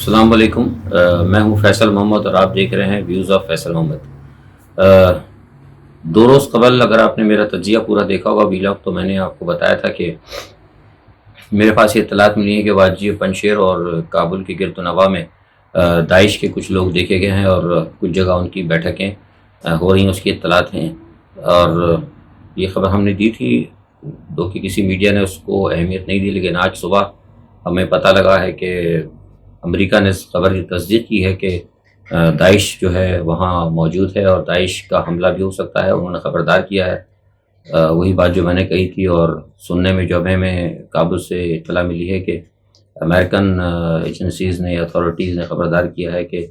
السلام علیکم، میں ہوں فیصل محمد اور آپ دیکھ رہے ہیں ویوز آف فیصل محمد۔ 2 روز قبل اگر آپ نے میرا تجزیہ پورا دیکھا ہوگا ویلاگ، تو میں نے آپ کو بتایا تھا کہ میرے پاس یہ اطلاعات ملی ہیں کہ واجی پنشیر اور کابل کے گرد و نواح میں داعش کے کچھ لوگ دیکھے گئے ہیں اور کچھ جگہ ان کی بیٹھکیں ہو رہی ہیں، اس کی اطلاعات ہیں۔ اور یہ خبر ہم نے دی تھی، دو کہ کسی میڈیا نے اس کو اہمیت نہیں دی، لیکن آج صبح ہمیں پتہ لگا ہے کہ امریکہ نے اس خبر کی تصدیق کی ہے کہ داعش جو ہے وہاں موجود ہے اور داعش کا حملہ بھی ہو سکتا ہے، انہوں نے خبردار کیا ہے۔ وہی بات جو میں نے کہی تھی، اور سننے میں جو ہمیں کابل سے اطلاع ملی ہے کہ امریکن ایجنسیز نے، اتھارٹیز نے خبردار کیا ہے کہ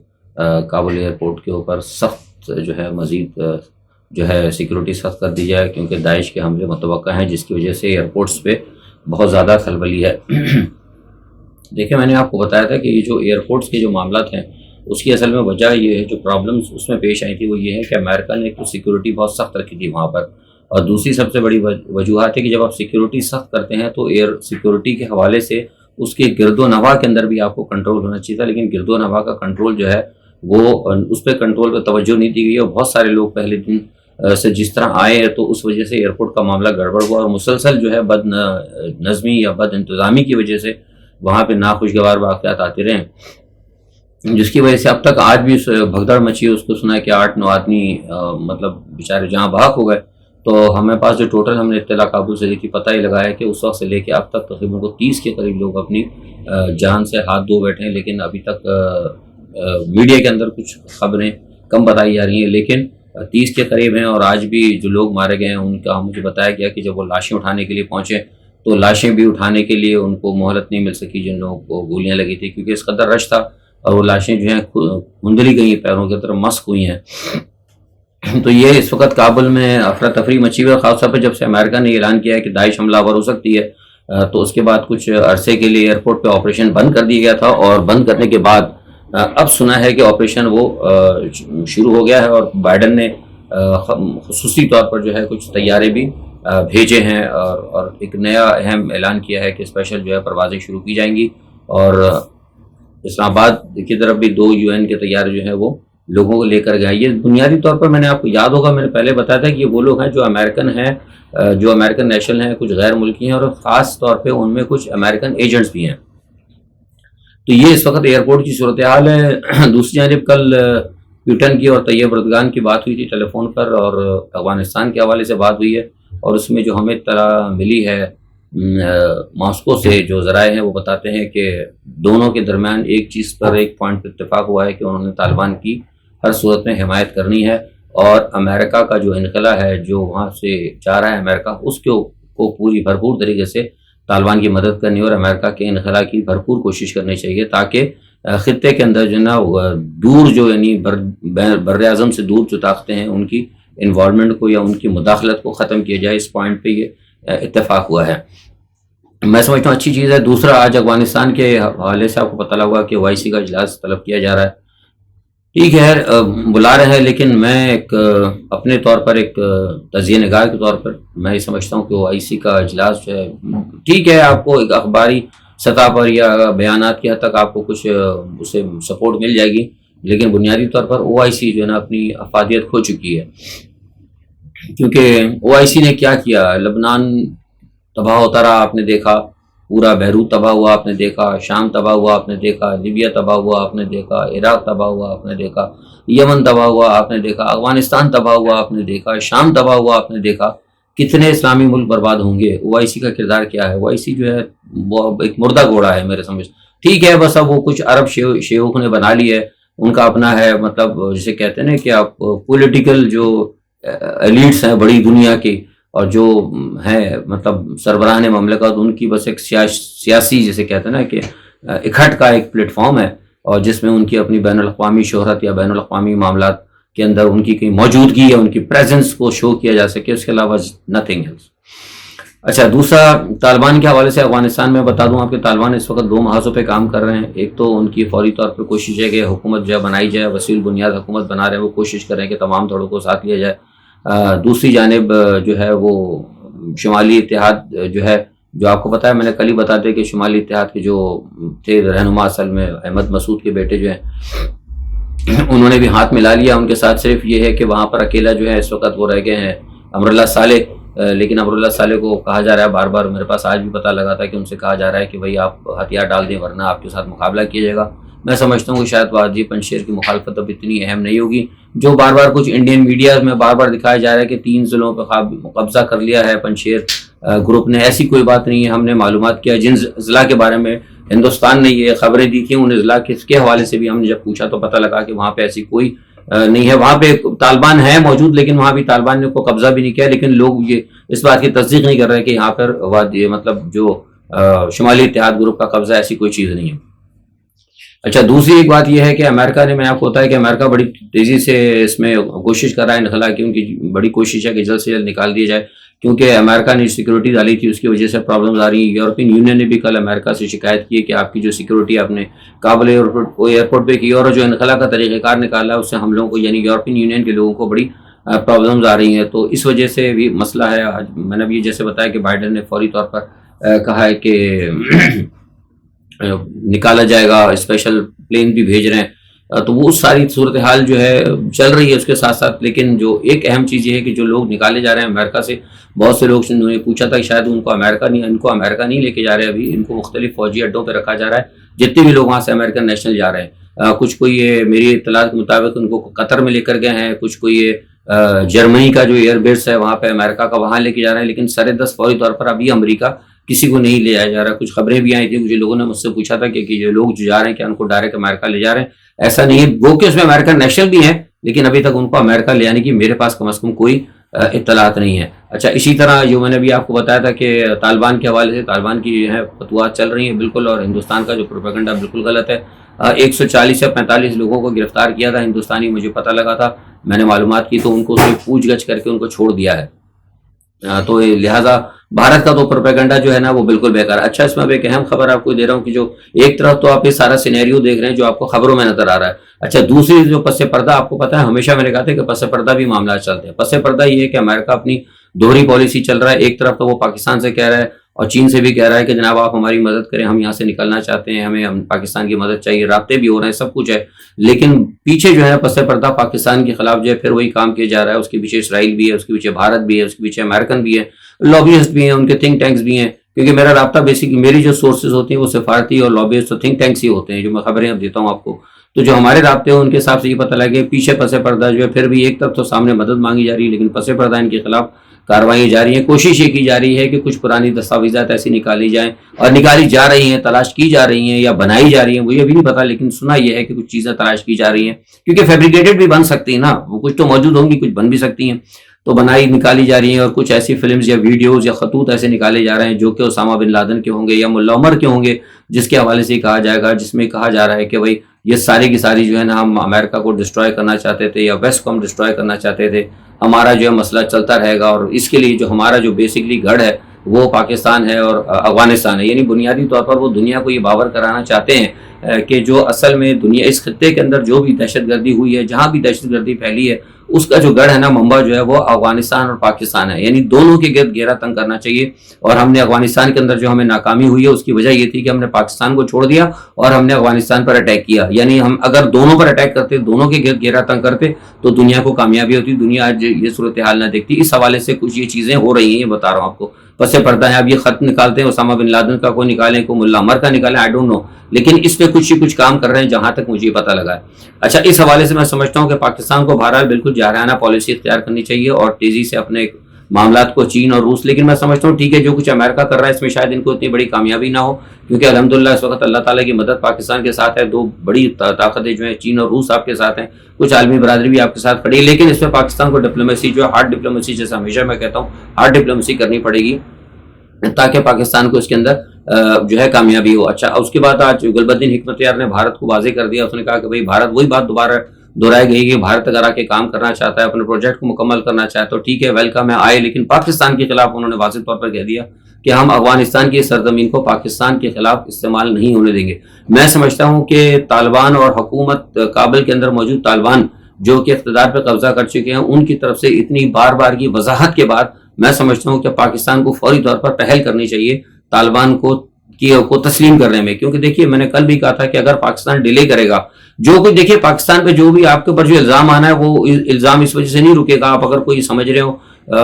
کابل ایئرپورٹ کے اوپر سخت جو ہے مزید جو ہے سیکیورٹی سخت کر دی جائے، کیونکہ داعش کے حملے متوقع ہیں، جس کی وجہ سے ایئرپورٹس پہ بہت زیادہ خلبلی ہے۔ دیکھیں، میں نے آپ کو بتایا تھا کہ یہ جو ایئرپورٹس کے جو معاملات ہیں، اس کی اصل میں وجہ یہ ہے، جو پرابلمس اس میں پیش آئی تھی وہ یہ ہے کہ امریکہ نے ایک تو سیکیورٹی بہت سخت رکھی تھی وہاں پر، اور دوسری سب سے بڑی وجوہات ہے کہ جب آپ سیکیورٹی سخت کرتے ہیں تو ایئر سیکیورٹی کے حوالے سے اس کے گرد و نواح کے اندر بھی آپ کو کنٹرول ہونا چاہیے تھا، لیکن گرد و نواح کا کنٹرول جو ہے وہ اس پہ کنٹرول پہ توجہ نہیں دی گئی، اور بہت سارے لوگ پہلے دن سے جس طرح آئے ہیں تو اس وجہ سے ایئرپورٹ کا معاملہ گڑبڑ ہوا، اور مسلسل جو ہے بد نظمی یا بد انتظامی کی وجہ سے وہاں پہ ناخوشگوار واقعات آتے رہے، جس کی وجہ سے اب تک آج بھی بھگدڑ مچی ہے۔ اس کو سنا ہے کہ 8-9 آدمی مطلب بیچارے جہاں بحق ہو گئے۔ تو ہمیں پاس جو ٹوٹل ہم نے اطلاع کابل سے دیکھی، پتہ ہی لگایا کہ اس وقت سے لے کے اب تک تقریباً 30 کے قریب لوگ اپنی جان سے ہاتھ دھو بیٹھے ہیں، لیکن ابھی تک میڈیا کے اندر کچھ خبریں کم بتائی جا رہی ہیں، لیکن 30 کے قریب ہیں۔ اور آج بھی جو لوگ مارے گئے ہیں ان کا مجھے بتایا گیا کہ جب وہ لاشیں اٹھانے کے لیے پہنچے تو لاشیں بھی اٹھانے کے لیے ان کو مہلت نہیں مل سکی، جن لوگوں کو گولیاں لگی تھی، کیونکہ اس قدر رش تھا، اور وہ لاشیں جو ہیں کھندلی گئی، پیروں کی طرف مسک ہوئی ہیں۔ تو یہ اس وقت کابل میں افراتفری مچی ہوئی ہے، خاص طور پہ جب سے امریکہ نے اعلان کیا ہے کہ داعش حملہ آور ہو سکتی ہے، تو اس کے بعد کچھ عرصے کے لیے ایئرپورٹ پہ آپریشن بند کر دیا گیا تھا، اور بند کرنے کے بعد اب سنا ہے کہ آپریشن وہ شروع ہو گیا ہے، اور بائیڈن نے خصوصی طور پر جو ہے کچھ طیارے بھی بھیجے ہیں، اور ایک نیا اہم اعلان کیا ہے کہ اسپیشل جو ہے پروازیں شروع کی جائیں گی، اور اسلام آباد کی طرف بھی 2 UN کے طیارے جو ہیں وہ لوگوں کو لے کر گئے۔ یہ بنیادی طور پر میں نے آپ کو یاد ہوگا، میں نے پہلے بتایا تھا کہ یہ وہ لوگ ہیں جو امریکن ہیں، جو امریکن نیشنل ہیں، کچھ غیر ملکی ہیں، اور خاص طور پہ ان میں کچھ امریکن ایجنٹس بھی ہیں۔ تو یہ اس وقت ایئرپورٹ کی صورتحال ہے۔ دوسری جانب کل پیوٹن کی اور طیب اردگان کی بات ہوئی تھی ٹیلی فون پر، اور افغانستان کے حوالے سے بات ہوئی ہے، اور اس میں جو ہمیں اطلاع ملی ہے ماسکو سے، جو ذرائع ہیں وہ بتاتے ہیں کہ دونوں کے درمیان ایک چیز پر، ایک پوائنٹ پر اتفاق ہوا ہے کہ انہوں نے طالبان کی ہر صورت میں حمایت کرنی ہے، اور امریکہ کا جو انخلا ہے جو وہاں سے جا رہا ہے امریکہ، اس کو پوری بھرپور طریقے سے طالبان کی مدد کرنی، اور امریکہ کے انخلا کی بھرپور کوشش کرنی چاہیے، تاکہ خطے کے اندر جو نا دور جو یعنی بر اعظم سے دور جو طاقتیں ہیں ان کی انوالومنٹ کو یا ان کی مداخلت کو ختم کیا جائے۔ اس پوائنٹ پہ یہ اتفاق ہوا ہے، میں سمجھتا ہوں اچھی چیز ہے۔ دوسرا، آج افغانستان کے حوالے سے آپ کو پتہ لگا کہ OIC کا اجلاس طلب کیا جا رہا ہے۔ ٹھیک ہے، بلا رہے ہیں، لیکن میں ایک اپنے طور پر، ایک تجزیہ نگار کے طور پر میں یہ سمجھتا ہوں کہ OIC کا اجلاس جو ہے ٹھیک ہے، آپ کو ایک اخباری سطح پر یا بیانات کی حد تک آپ کو کچھ اسے سپورٹ مل جائے گی، لیکن بنیادی طور پر OIC جو ہے نا اپنی افادیت کھو چکی ہے، کیونکہ OIC نے کیا کیا؟ لبنان تباہ ہوتا رہا، آپ نے دیکھا، پورا بیروت تباہ ہوا آپ نے دیکھا، شام تباہ ہوا آپ نے دیکھا، لیبیا تباہ ہوا آپ نے دیکھا، عراق تباہ ہوا آپ نے دیکھا، یمن تباہ ہوا آپ نے دیکھا، افغانستان تباہ ہوا آپ نے دیکھا، شام تباہ ہوا آپ نے دیکھا۔ کتنے اسلامی ملک برباد ہوں گے؟ OIC کا کردار کیا ہے؟ OIC جو ہے وہ ایک مردہ گھوڑا ہے میرے سمجھ۔ ٹھیک ہے، بس اب وہ کچھ عرب شیوخ نے بنا لی ہے، ان کا اپنا ہے، مطلب جسے کہتے ہیں نا کہ آپ پولیٹیکل جو ایلیٹس ہیں بڑی دنیا کی، اور جو ہیں مطلب سربراہان مملکت، ان کی بس ایک سیاسی جسے کہتے ہیں نا کہ اکٹھ کا ایک پلیٹ فارم ہے، اور جس میں ان کی اپنی بین الاقوامی شہرت یا بین الاقوامی معاملات کے اندر ان کی کہیں موجودگی یا ان کی پریزنس کو شو کیا جا سکے، اس کے علاوہ نتھنگ ایلس۔ اچھا، دوسرا طالبان کے حوالے سے افغانستان میں بتا دوں آپ کہ طالبان اس وقت 2 محاذوں پہ کام کر رہے ہیں۔ ایک تو ان کی فوری طور پر کوشش ہے کہ حکومت جو ہے بنائی جائے، وسیع البنیاد حکومت بنا رہے ہیں، وہ کوشش کر رہے ہیں کہ تمام دھڑوں کو ساتھ لیا جائے۔ دوسری جانب جو ہے وہ شمالی اتحاد جو ہے جو آپ کو پتا ہے، میں نے کل ہی بتا دیا کہ شمالی اتحاد کے جو تھے رہنما اصل میں احمد مسعود کے بیٹے جو ہیں، انہوں نے بھی ہاتھ ملا لیا ان کے ساتھ۔ صرف یہ ہے کہ وہاں پر اکیلا جو ہے اس وقت وہ رہ گئے ہیں امراللہ صالح، لیکن امراللہ صالح کو کہا جا رہا ہے بار بار، میرے پاس آج بھی پتہ لگا تھا کہ ان سے کہا جا رہا ہے کہ بھائی آپ ہتھیار ڈال دیں ورنہ آپ کے ساتھ مقابلہ کیا جائے گا۔ میں سمجھتا ہوں کہ شاید وادی پنجشیر کی مخالفت اب اتنی اہم نہیں ہوگی، جو بار بار کچھ انڈین میڈیا میں بار بار دکھایا جا رہا ہے کہ 3 ضلعوں پہ قبضہ کر لیا ہے پنجشیر گروپ نے۔ ایسی کوئی بات نہیں ہے، ہم نے معلومات کیا جن اضلاع کے بارے میں ہندوستان نے یہ خبریں دی تھیں، ان اضلاع کے حوالے سے بھی ہم نے جب پوچھا تو پتہ لگا کہ وہاں پہ ایسی کوئی نہیں ہے۔ وہاں پہ طالبان ہے موجود، لیکن وہاں بھی طالبان نے کوئی قبضہ بھی نہیں کیا، لیکن لوگ یہ اس بات کی تصدیق نہیں کر رہے کہ یہاں پر مطلب جو شمالی اتحاد گروپ کا قبضہ ایسی کوئی چیز نہیں ہے۔ اچھا، دوسری ایک بات یہ ہے کہ امریکہ نے، میں آپ کو بتایا کہ امریکہ بڑی تیزی سے اس میں کوشش کر رہا ہے انخلا کی، ان کی بڑی کوشش ہے کہ جلد سے جلد نکال دیا جائے، کیونکہ امریکہ نے سیکورٹی ڈالی تھی، اس کی وجہ سے پرابلمز آ رہی ہیں۔ یورپین یونین نے بھی کل امریکہ سے شکایت کی ہے کہ آپ کی جو سیکورٹی آپ نے کابل ایئرپورٹ پہ کی اور جو انخلا کا طریقہ کار نکالا ہے اس سے ہم لوگوں کو، یعنی یورپین یونین کے لوگوں کو بڑی پرابلمز آ رہی ہیں، تو اس وجہ سے بھی مسئلہ ہے۔ آج میں نے بھی جیسے بتایا کہ بائیڈن نے فوری طور پر کہا ہے کہ نکالا جائے گا، اسپیشل پلین بھی بھیج رہے ہیں، تو وہ ساری صورتحال جو ہے چل رہی ہے اس کے ساتھ ساتھ۔ لیکن جو ایک اہم چیز یہ ہے کہ جو لوگ نکالے جا رہے ہیں امریکہ سے، بہت سے لوگ نے پوچھا تھا کہ شاید ان کو امریکہ نہیں لے کے جا رہے، ابھی ان کو مختلف فوجی اڈوں پہ رکھا جا رہا ہے، جتنے بھی لوگ وہاں سے امریکن نیشنل جا رہے ہیں۔ کچھ کوئی یہ میری اطلاعات کے مطابق ان کو قطر میں لے کر گئے ہیں، کچھ کوئی یہ جرمنی کا جو ایئر بیس ہے وہاں پہ امریکہ کا وہاں لے کے جا رہے ہیں، لیکن سر دست فوری طور پر ابھی امریکہ کسی کو نہیں لے جایا جا رہا۔ کچھ خبریں بھی آئی تھیں، کچھ لوگوں نے مجھ سے پوچھا تھا کہ یہ لوگ جو جا رہے ہیں کیا ان کو ڈائریکٹ امریکہ لے جا رہے ہیں؟ ایسا نہیں ہے، وہ کہ اس میں امریکن نیشنل بھی ہیں، لیکن ابھی تک ان کو امریکہ لے جانے کی میرے پاس کم از کم کوئی اطلاعات نہیں ہے۔ اچھا، اسی طرح جو میں نے بھی آپ کو بتایا تھا کہ طالبان کے حوالے سے، طالبان کی جو ہے فتویات چل رہی ہیں بالکل، اور ہندوستان کا جو پروپیگنڈا بالکل غلط ہے۔ 140 یا 45 لوگوں کو گرفتار کیا تھا ہندوستانی، مجھے پتہ لگا تھا، میں نے معلومات کی تو ان کو صرف پوچھ گچھ کر کے ان کو چھوڑ دیا ہے، تو لہٰذا بھارت کا تو پروپیگنڈا جو ہے نا وہ بالکل بیکار۔ اچھا، اس میں ایک اہم خبر آپ کو دے رہا ہوں کہ جو ایک طرف تو آپ یہ سارا سینیریو دیکھ رہے ہیں جو آپ کو خبروں میں نظر آ رہا ہے، اچھا دوسری جو پس پردہ آپ کو پتا ہے، ہمیشہ میں نے کہا تھا کہ پس پردہ بھی معاملات چلتے ہیں۔ پس پردہ یہ ہے کہ امریکہ اپنی دوہری پالیسی چل رہا ہے، ایک طرف تو وہ پاکستان سے کہہ رہا ہے اور چین سے بھی کہہ رہا ہے کہ جناب آپ ہماری مدد کریں، ہم یہاں سے نکلنا چاہتے ہیں، ہمیں پاکستان کی مدد چاہیے، رابطے بھی ہو رہے ہیں، سب کچھ ہے، لیکن پیچھے جو ہے پس پردہ پاکستان کے خلاف جو ہے پھر وہی کام کیا جا رہا ہے۔ اس کے پیچھے اسرائیل بھی ہے، اس کے پیچھے بھارت بھی ہے، اس کے پیچھے امریکن بھی ہے، لابیسٹ بھی ہیں، ان کے تھنک ٹینکس بھی ہیں، کیونکہ میرا رابطہ بیسکلی میری جو سورسز ہوتی ہیں وہ سفارتی اور لابیسٹ اور تھنک ٹینکس ہی ہوتے ہیں، جو میں خبریں اب دیتا ہوں آپ کو۔ تو جو ہمارے رابطے ہیں ان کے حساب سے یہ پتہ لگے پیچھے پس پردہ جو ہے پھر بھی ایک طرف تو سامنے مدد مانگی جا رہی ہے، لیکن پس پردہ ان کے خلاف کاروائیاں جاری ہیں۔ کوشش یہ کی جا رہی ہے کہ کچھ پرانی دستاویزات ایسی نکالی جائیں، اور نکالی جا رہی ہیں، تلاش کی جا رہی ہیں یا بنائی جا رہی ہیں، وہ یہ بھی نہیں پتا، لیکن سنا یہ ہے کہ کچھ چیزیں تلاش کی جا رہی ہیں، کیونکہ فیبریکیٹڈ بھی بن سکتی ہیں نا، وہ کچھ تو موجود ہوں گی، کچھ بن بھی سکتی ہیں، تو نکالی جا رہی ہیں، اور کچھ ایسی فلمز یا ویڈیوز یا خطوط ایسے نکالے جا رہے ہیں جو کہ اسامہ بن لادن کے ہوں گے یا ملا عمر کے ہوں گے، جس کے حوالے سے کہا جائے گا، جس میں کہا جا رہا ہے کہ بھائی یہ ساری کی ساری جو ہے نا ہم امریکہ کو ڈسٹروائے کرنا چاہتے تھے یا ویسٹ کو ہم ڈسٹروائے کرنا چاہتے تھے، ہمارا جو ہے مسئلہ چلتا رہے گا، اور اس کے لیے جو ہمارا جو بیسکلی گڑھ ہے وہ پاکستان ہے اور افغانستان ہے، یعنی بنیادی طور پر وہ دنیا کو یہ باور کرانا چاہتے ہیں کہ جو اصل میں دنیا اس خطے کے اندر جو بھی دہشت گردی ہوئی ہے، جہاں بھی دہشت گردی پھیلی ہے، اس کا جو گڑھ ہے نا، منبع جو ہے وہ افغانستان اور پاکستان ہے، یعنی دونوں کے گرد گھیرا تنگ کرنا چاہیے۔ اور ہم نے افغانستان کے اندر جو ہمیں ناکامی ہوئی ہے اس کی وجہ یہ تھی کہ ہم نے پاکستان کو چھوڑ دیا اور ہم نے افغانستان پر اٹیک کیا، یعنی ہم اگر دونوں پر اٹیک کرتے، دونوں کے گرد گھیرا تنگ کرتے تو دنیا کو کامیابی ہوتی، دنیا آج یہ صورتحال نہ دیکھتی۔ اس حوالے سے کچھ یہ چیزیں ہو رہی ہیں، یہ بتا رہا ہوں آپ کو، پس پردہ ہے۔ اب یہ خط نکالتے ہیں اسامہ بن لادن کا، کوئی نکالیں، کوئی ملا عمر کا نکالیں، آئی ڈونٹ نو، لیکن اس پہ کچھ کام کر رہے ہیں جہاں تک مجھے پتہ لگا ہے۔ اچھا، اس حوالے سے میں سمجھتا ہوں کہ پاکستان کو بہرحال بالکل جارحانہ پالیسی اختیار کرنی چاہیے اور تیزی سے اپنے معاملات کو چین اور روس، لیکن میں سمجھتا ہوں ٹھیک ہے جو کچھ امریکہ کر رہا ہے اس میں شاید ان کو اتنی بڑی کامیابی نہ ہو، کیونکہ الحمدللہ اس وقت اللہ تعالیٰ کی مدد پاکستان کے ساتھ ہے، دو بڑی طاقتیں جو ہیں چین اور روس آپ کے ساتھ ہیں، کچھ عالمی برادری بھی آپ کے ساتھ کھڑی ہے، لیکن اس میں پاکستان کو ڈپلومیسی جو ہے ہارڈ ڈپلومیسی، جیسا ہمیشہ میں کہتا ہوں ہارڈ ڈپلومیسی کرنی پڑے گی تاکہ پاکستان کو اس کے اندر جو ہے کامیابی ہو۔ اچھا، اس کے بعد آج گل بدین حکمت یار نے بھارت کو واضح کر دیا، اس نے کہا کہ بھائی بھارت، وہی بات دوبارہ دہرائی گئی کہ بھارت اگر آ کے کام کرنا چاہتا ہے، اپنے پروجیکٹ کو مکمل کرنا چاہتا ہے تو ٹھیک ہے، ویلکم ہے، آئے، لیکن پاکستان کے خلاف انہوں نے واضح طور پر کہہ دیا کہ ہم افغانستان کی سرزمین کو پاکستان کے خلاف استعمال نہیں ہونے دیں گے۔ میں سمجھتا ہوں کہ طالبان اور حکومت کابل کے اندر موجود طالبان جو کہ اقتدار پہ قبضہ کر چکے ہیں، ان کی طرف سے اتنی بار بار کی وضاحت کے بعد میں سمجھتا ہوں کہ پاکستان کو فوری طور پر پہل کرنی چاہیے طالبان کو تسلیم کرنے میں. کیونکہ دیکھیے میں نے کل بھی کہا تھا کہ اگر پاکستان ڈیلے کرے گا, جو کچھ دیکھیے پاکستان پہ جو بھی آپ کے اوپر جو الزام آنا ہے وہ الزام اس وجہ سے نہیں رکے گا. آپ اگر کوئی سمجھ رہے ہو,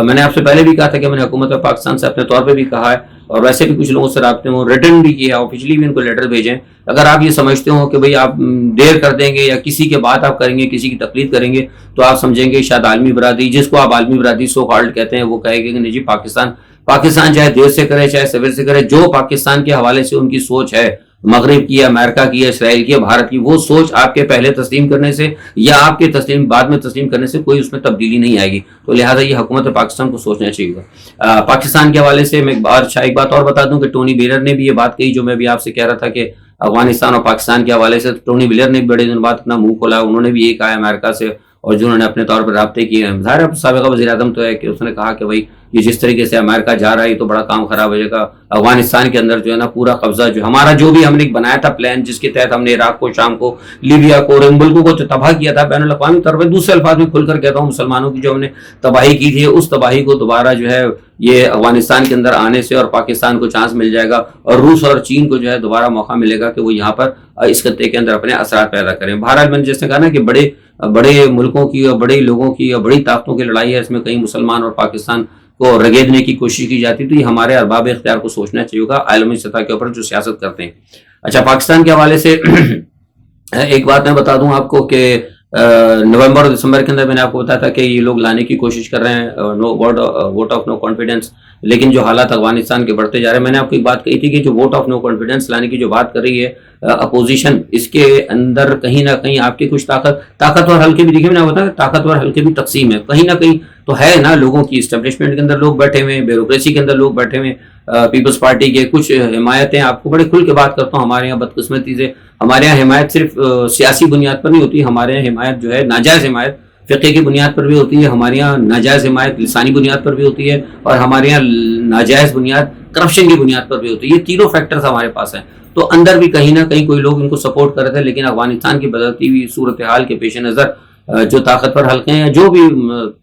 میں نے آپ سے پہلے بھی کہا تھا کہ میں نے حکومت پاکستان سے اپنے طور پہ بھی کہا ہے, اور ویسے بھی کچھ لوگوں سے رابطے میں ریٹرن بھی کیا, آفیشلی بھی ان کو لیٹر بھیجیں. اگر آپ یہ سمجھتے ہو کہ بھئی آپ دیر کر دیں گے یا کسی کے بات آپ کریں گے, کسی کی تقلید کریں گے, تو آپ سمجھیں گے شاید عالمی برادری, جس کو آپ عالمی برادری سو کالڈ کہتے ہیں, وہ کہے گی کہ نہیں جی پاکستان چاہے دیر سے کرے چاہے سویر سے کرے, جو پاکستان کے حوالے سے ان کی سوچ ہے, مغرب کی, امریکہ کی, اسرائیل کی, بھارت کی, وہ سوچ آپ کے پہلے تسلیم کرنے سے یا آپ کے بعد میں تسلیم کرنے سے کوئی اس میں تبدیلی نہیں آئے گی. تو لہٰذا یہ حکومت پاکستان کو سوچنا چاہیے گا. پاکستان کے حوالے سے میں ایک بات اور بتا دوں کہ ٹونی بلیئر نے بھی یہ بات کہی جو میں بھی آپ سے کہہ رہا تھا کہ افغانستان اور پاکستان کے حوالے سے ٹونی بلیئر نے بڑے دن بعد اپنا منہ کھولا. انہوں نے بھی یہ کہا امریکہ سے, اور جنہوں نے اپنے طور پر رابطے کیے ہیں, ظاہر ہے سابقہ وزیر اعظم تو ہے کہ اس نے کہا کہ بھائی یہ جس طریقے سے امریکہ جا رہا ہے یہ تو بڑا کام خراب ہو جائے گا. افغانستان کے اندر جو ہے نا پورا قبضہ, جو ہمارا جو بھی ہم نے بنایا تھا پلان, جس کے تحت ہم نے عراق کو, شام کو, لیبیا کو اور ان ملکوں کو تباہ کیا تھا بین الاقوامی طور پر, دوسرے الفاظ میں کھل کر کہتا ہوں مسلمانوں کی جو ہم نے تباہی کی تھی, اس تباہی کو دوبارہ جو ہے یہ افغانستان کے اندر آنے سے اور پاکستان کو چانس مل جائے گا, اور روس اور چین کو جو ہے دوبارہ موقع ملے گا کہ وہ یہاں پر اس خطے کے اندر اپنے اثرات پیدا کریں. بہرحال میں نے جیسے کہا نا کہ بڑے ملکوں کی اور بڑے لوگوں کی اور بڑی طاقتوں کی لڑائی ہے, اس میں کہیں مسلمان اور پاکستان کو رگیدنے کی کوشش کی جاتی, تو یہ ہمارے ارباب اختیار کو سوچنا چاہیے گا عالمی سطح کے اوپر جو سیاست کرتے ہیں. اچھا, پاکستان کے حوالے سے ایک بات میں بتا دوں آپ کو کہ نومبر اور دسمبر کے اندر میں نے آپ کو بتایا تھا کہ یہ لوگ لانے کی کوشش کر رہے ہیں ووٹ آف نو کانفیڈنس, لیکن جو حالات افغانستان کے بڑھتے جا رہے ہیں, میں نے آپ کو ایک بات کہی تھی کہ جو ووٹ آف نو کانفیڈنس لانے کی جو بات کر رہی ہے اپوزیشن, اس کے اندر کہیں نہ کہیں آپ کی کچھ طاقتور حلقے بھی, دیکھیے میں نے بتایا طاقتور حلقے بھی تقسیم ہے, کہیں نہ کہیں تو ہے نا لوگوں کی, اسٹیبلشمنٹ کے اندر لوگ بیٹھے ہوئے ہیں, بیوروکریسی کے اندر لوگ بیٹھے ہوئے ہیں, پیپلز پارٹی کے کچھ حمایتیں, آپ کو بڑے کھل کے بات کرتا ہوں, ہمارے یہاں بدقسمتی سے ہمارے یہاں حمایت صرف سیاسی بنیاد پر نہیں ہوتی, ہمارے یہاں حمایت جو ہے ناجائز حمایت فقہ کی بنیاد پر بھی ہوتی ہے, ہمارے یہاں ناجائز حمایت لسانی بنیاد پر بھی ہوتی ہے, اور ہمارے یہاں ناجائز بنیاد کرپشن کی بنیاد پر بھی ہوتی ہے. یہ تینوں فیکٹرز ہمارے پاس ہیں. تو اندر بھی کہیں نہ کہیں کوئی لوگ ان کو سپورٹ کر رہے تھے, لیکن افغانستان کی بدلتی ہوئی صورتحال کے پیش نظر جو طاقتور حلقے ہیں, جو بھی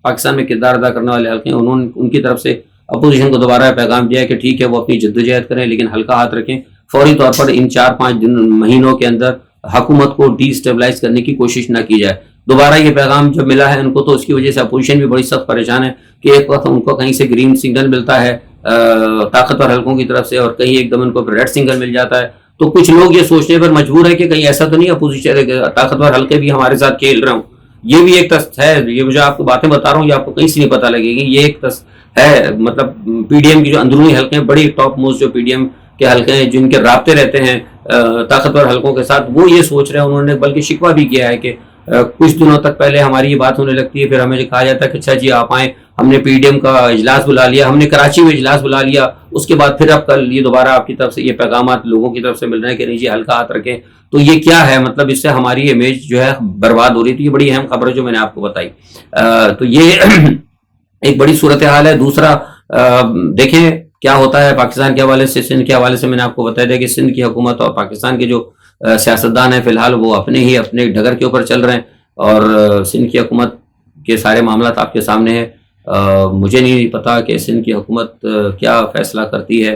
پاکستان میں کردار ادا کرنے والے حلقے ہیں, انہوں نے ان کی طرف سے اپوزیشن کو دوبارہ پیغام دیا ہے کہ ٹھیک ہے وہ اپنی جدوجہد کریں, لیکن ہلکا ہاتھ رکھیں, فوری طور پر ان 4-5 مہینوں کے اندر حکومت کو ڈی اسٹیبلائز کرنے کی کوشش نہ کی جائے. دوبارہ یہ پیغام جب ملا ہے ان کو, تو اس کی وجہ سے اپوزیشن بھی بڑی سخت پریشان ہے کہ ایک وقت ان کو کہیں سے گرین سگنل ملتا ہے طاقتور حلقوں کی طرف سے, اور کہیں ایک دم ان کو ریڈ سگنل مل جاتا ہے. تو کچھ لوگ یہ سوچنے پر مجبور ہے کہ کہیں ایسا تو نہیں اپوزیشن طاقتور حلقے بھی ہمارے ساتھ کھیل رہے ہوں. یہ بھی ایک تست ہے, یہ مجھے آپ کو باتیں بتا رہا ہوں, یہ آپ کو کہیں سے نہیں پتہ لگے گی, یہ ایک تست ہے. مطلب پی ڈی ایم کی جو اندرونی حلقے ہیں, بڑی ٹاپ موسٹ جو پی ڈی ایم کے حلقے ہیں, جن کے رابطے رہتے ہیں طاقتور حلقوں کے ساتھ, وہ یہ سوچ رہے ہیں, انہوں نے بلکہ شکوہ بھی کیا ہے کہ کچھ دنوں تک پہلے ہماری یہ بات ہونے لگتی ہے, پھر ہمیں کہا جاتا ہے کہ اچھا جی آپ آئیں, ہم نے پی ڈی ایم کا اجلاس بلا لیا, ہم نے کراچی میں اجلاس بلا لیا, اس کے بعد پھر اب کل یہ دوبارہ آپ کی طرف سے یہ پیغامات لوگوں کی طرف سے مل رہے ہیں کہ نہیں جی ہلکا ہاتھ رکھیں. تو یہ کیا ہے, مطلب اس سے ہماری امیج جو ہے برباد ہو رہی تھی. یہ بڑی اہم خبر ہے جو میں نے آپ کو بتائی. تو یہ ایک بڑی صورتحال ہے. دوسرا دیکھیں کیا ہوتا ہے پاکستان کے حوالے سے, سندھ کے حوالے سے میں نے آپ کو بتایا تھا کہ سندھ کی حکومت اور پاکستان کے جو سیاستدان ہیں فی الحال وہ اپنے ڈگر کے اوپر چل رہے ہیں, اور سندھ کی حکومت کے سارے معاملات آپ کے سامنے ہیں. مجھے نہیں پتا کہ سندھ کی حکومت کیا فیصلہ کرتی ہے,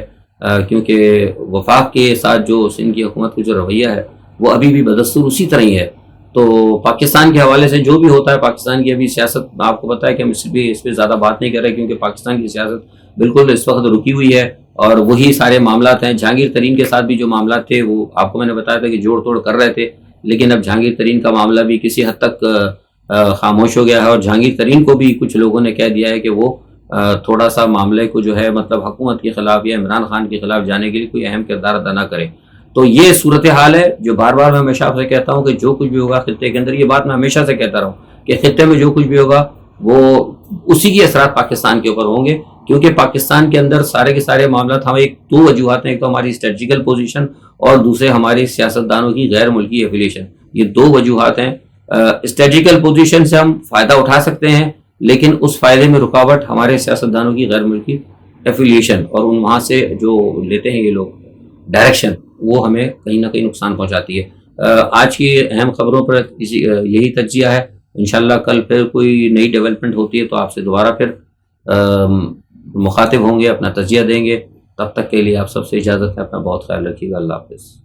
کیونکہ وفاق کے ساتھ جو سندھ کی حکومت کا جو رویہ ہے وہ ابھی بھی بدستور اسی طرح ہی ہے. تو پاکستان کے حوالے سے جو بھی ہوتا ہے, پاکستان کی ابھی سیاست آپ کو پتا ہے کہ ہم اس پہ زیادہ بات نہیں کر رہے, کیونکہ پاکستان کی سیاست بالکل اس وقت رکی ہوئی ہے, اور وہی سارے معاملات ہیں. جہانگیر ترین کے ساتھ بھی جو معاملات تھے وہ آپ کو میں نے بتایا تھا کہ جوڑ توڑ کر رہے تھے, لیکن اب جہانگیر ترین کا معاملہ بھی کسی حد تک خاموش ہو گیا ہے, اور جہانگیر ترین کو بھی کچھ لوگوں نے کہہ دیا ہے کہ وہ تھوڑا سا معاملے کو جو ہے مطلب حکومت کے خلاف یا عمران خان کے خلاف جانے کے لیے کوئی اہم کردار ادا نہ کرے. تو یہ صورتحال ہے جو بار بار میں ہمیشہ آپ سے کہتا ہوں کہ جو کچھ بھی ہوگا خطے کے اندر, یہ بات میں ہمیشہ سے کہتا رہا ہوں کہ خطے میں جو کچھ بھی ہوگا وہ اسی کے اثرات پاکستان کے اوپر ہوں گے, کیونکہ پاکستان کے اندر سارے کے سارے معاملات ہمیں دو وجوہات ہیں, ایک تو ہماری اسٹریٹجیکل پوزیشن اور دوسرے ہماری سیاستدانوں کی غیر ملکی ایفیلیشن. یہ دو وجوہات ہیں. اسٹریٹجیکل پوزیشن سے ہم فائدہ اٹھا سکتے ہیں, لیکن اس فائدے میں رکاوٹ ہمارے سیاستدانوں کی غیر ملکی ایفیلیشن, اور ان وہاں سے جو لیتے ہیں یہ لوگ ڈائریکشن, وہ ہمیں کہیں نہ کہیں نقصان پہنچاتی ہے. آج کی اہم خبروں پر یہی تجزیہ ہے. انشاءاللہ کل پھر کوئی نئی ڈیولپمنٹ ہوتی ہے تو آپ سے دوبارہ پھر مخاطب ہوں گے, اپنا تجزیہ دیں گے. تب تک کے لیے آپ سب سے اجازت ہے، اپنا بہت خیال رکھیے گا، اللہ حافظ۔